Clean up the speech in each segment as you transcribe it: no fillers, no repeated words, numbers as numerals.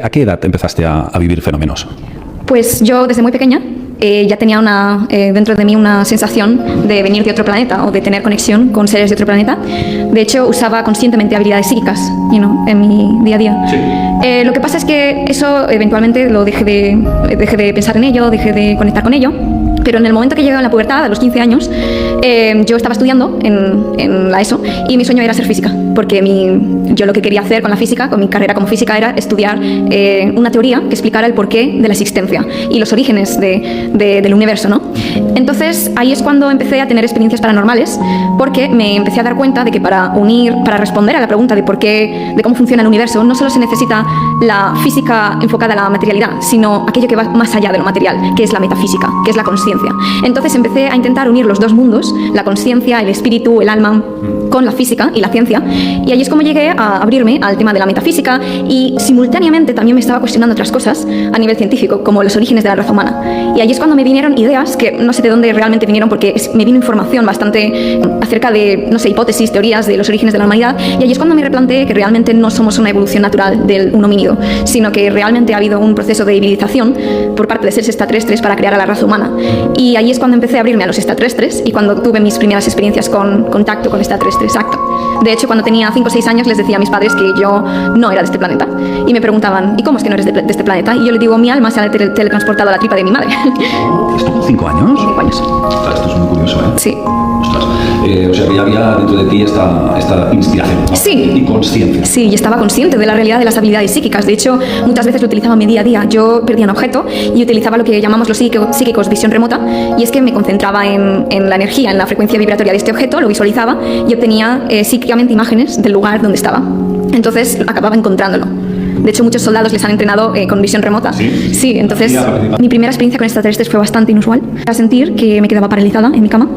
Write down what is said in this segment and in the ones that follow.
¿A qué edad empezaste a vivir fenómenos? Pues yo desde muy pequeña ya tenía dentro de mí una sensación de venir de otro planeta o de tener conexión con seres de otro planeta. De hecho, usaba conscientemente habilidades psíquicas en mi día a día. Sí. Lo que pasa es que eso eventualmente lo dejé de pensar en ello, dejé de conectar con ello. Pero en el momento que llegué a la pubertad, a los 15 años, yo estaba estudiando en la ESO y mi sueño era ser física, porque yo lo que quería hacer con la física, con mi carrera como física, era estudiar una teoría que explicara el porqué de la existencia y los orígenes del universo, ¿no? Entonces ahí es cuando empecé a tener experiencias paranormales, porque me empecé a dar cuenta de que para responder a la pregunta de cómo funciona el universo, no solo se necesita la física enfocada a la materialidad, sino aquello que va más allá de lo material, que es la metafísica, que es la conciencia. Entonces empecé a intentar unir los dos mundos, la conciencia, el espíritu, el alma, con la física y la ciencia, y ahí es como llegué a abrirme al tema de la metafísica, y simultáneamente también me estaba cuestionando otras cosas a nivel científico, como los orígenes de la raza humana. Y ahí es cuando me vinieron ideas que no sé de dónde realmente vinieron, porque me vino información bastante acerca de, no sé, hipótesis, teorías de los orígenes de la humanidad, y ahí es cuando me replanteé que realmente no somos una evolución natural un homínido, sino que realmente ha habido un proceso de hibridización por parte de seres extraterrestres para crear a la raza humana. Y ahí es cuando empecé a abrirme a los extraterrestres y cuando tuve mis primeras experiencias con contacto con extraterrestres, exacto. De hecho, cuando tenía 5 o 6 años les decía a mis padres que yo no era de este planeta. Y me preguntaban, ¿y cómo es que no eres de este planeta? Y yo les digo, mi alma se ha teletransportado a la tripa de mi madre. ¿Esto con 5 años? 5 años. Ostras, esto es muy curioso, ¿eh? Sí. Ostras. O sea, que ya había dentro de ti esta inspiración, ¿no? Sí. Y consciencia. Sí, y estaba consciente de la realidad de las habilidades psíquicas. De hecho, muchas veces lo utilizaba en mi día a día. Yo perdía un objeto y utilizaba lo que llamamos los psíquicos visión remota, y es que me concentraba en la energía, en la frecuencia vibratoria de este objeto, lo visualizaba y obtenía psíquicamente imágenes del lugar donde estaba. Entonces acababa encontrándolo. De hecho, muchos soldados les han entrenado con visión remota. ¿Sí? Sí, entonces mi primera experiencia con extraterrestres fue bastante inusual. Era sentir que me quedaba paralizada en mi cama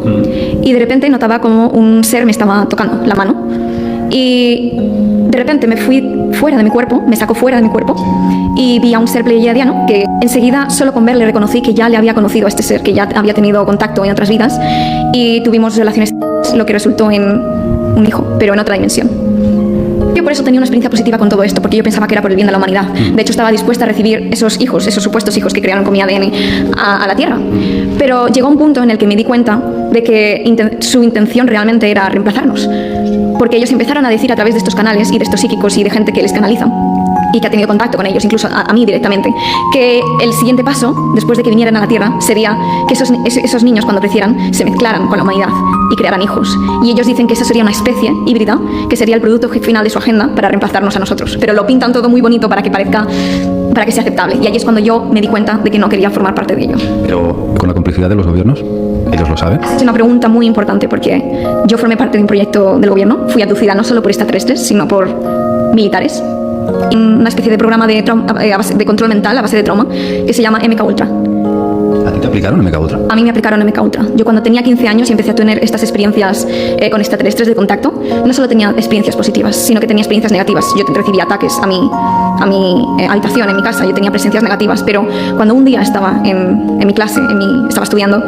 y de repente notaba como un ser me estaba tocando la mano. Y de repente me fui fuera de mi cuerpo, me sacó fuera de mi cuerpo y vi a un ser pleiadiano que enseguida, solo con verle, reconocí que ya le había conocido a este ser, que ya había tenido contacto en otras vidas, y tuvimos relaciones, lo que resultó en un hijo, pero en otra dimensión. Yo por eso tenía una experiencia positiva con todo esto, porque yo pensaba que era por el bien de la humanidad. De hecho, estaba dispuesta a recibir esos hijos, esos supuestos hijos que crearon con mi ADN a la Tierra. Pero llegó un punto en el que me di cuenta de que su intención realmente era reemplazarnos. Porque ellos empezaron a decir a través de estos canales y de estos psíquicos y de gente que les canaliza y que ha tenido contacto con ellos, incluso a mí directamente, que el siguiente paso, después de que vinieran a la Tierra, sería que esos niños, cuando crecieran, se mezclaran con la humanidad y crearan hijos. Y ellos dicen que esa sería una especie híbrida, que sería el producto final de su agenda para reemplazarnos a nosotros. Pero lo pintan todo muy bonito para que sea aceptable. Y ahí es cuando yo me di cuenta de que no quería formar parte de ello. Pero con la complicidad de los gobiernos, ¿ellos lo saben? Es una pregunta muy importante, porque yo formé parte de un proyecto del gobierno, fui abducida no solo por extraterrestres, sino por militares, en una especie de programa de control mental a base de trauma que se llama MK Ultra. ¿A ti te aplicaron MK Ultra? A mí me aplicaron MK Ultra. Yo cuando tenía 15 años y empecé a tener estas experiencias con extraterrestres de contacto, no solo tenía experiencias positivas, sino que tenía experiencias negativas. Yo recibía ataques a mi habitación, en mi casa, yo tenía presencias negativas, pero cuando un día estaba en mi clase, estaba estudiando,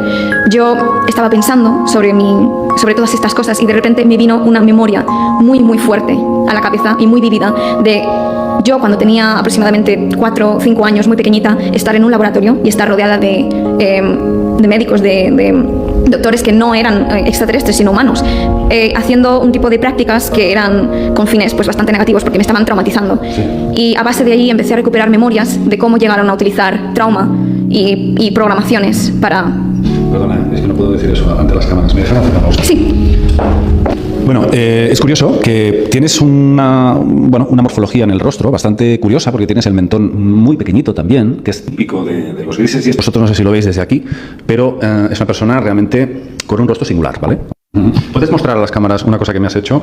yo estaba pensando sobre todas estas cosas y de repente me vino una memoria muy, muy fuerte a la cabeza y muy vívida de yo, cuando tenía aproximadamente 4 o 5 años, muy pequeñita, estar en un laboratorio y estar rodeada de médicos, de doctores que no eran extraterrestres, sino humanos, haciendo un tipo de prácticas que eran con fines pues bastante negativos, porque me estaban traumatizando. Sí. Y a base de ahí empecé a recuperar memorias de cómo llegaron a utilizar trauma y programaciones para... Perdona, es que no puedo decir eso ante las cámaras. ¿Me dejan hacer una pausa? Sí. Bueno, es curioso que tienes una morfología en el rostro bastante curiosa, porque tienes el mentón muy pequeñito también, que es típico de los grises, y vosotros no sé si lo veis desde aquí, pero es una persona realmente con un rostro singular, ¿vale? ¿Puedes mostrar a las cámaras una cosa que me has hecho?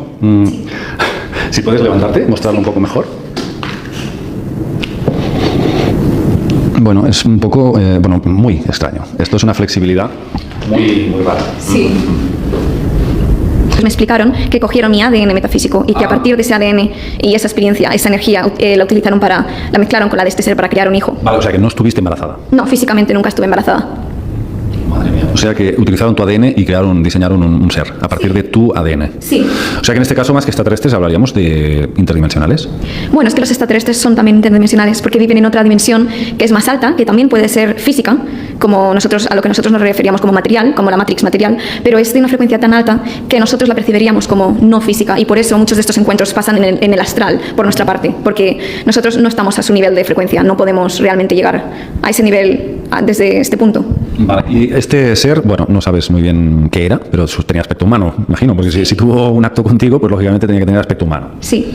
Si puedes levantarte, mostrarlo un poco mejor. Bueno, es un poco, muy extraño. Esto es una flexibilidad muy rara. Sí. Me explicaron que cogieron mi ADN metafísico y que a partir de ese ADN y esa experiencia, esa energía, la mezclaron con la de este ser para crear un hijo. Vale, o sea que no estuviste embarazada. No, físicamente nunca estuve embarazada. Madre mía. O sea que utilizaron tu ADN y diseñaron un ser a partir de tu ADN. Sí. O sea que en este caso, más que extraterrestres, hablaríamos de interdimensionales. Bueno, es que los extraterrestres son también interdimensionales porque viven en otra dimensión que es más alta, que también puede ser física, como a lo que nosotros nos referíamos como material, como la Matrix material, pero es de una frecuencia tan alta que nosotros la percibiríamos como no física, y por eso muchos de estos encuentros pasan en el astral, por nuestra parte, porque nosotros no estamos a su nivel de frecuencia, no podemos realmente llegar a ese nivel desde este punto. Vale. Y este ser, bueno, no sabes muy bien qué era, pero tenía aspecto humano, imagino, porque si tuvo un acto contigo, pues lógicamente tenía que tener aspecto humano. Sí.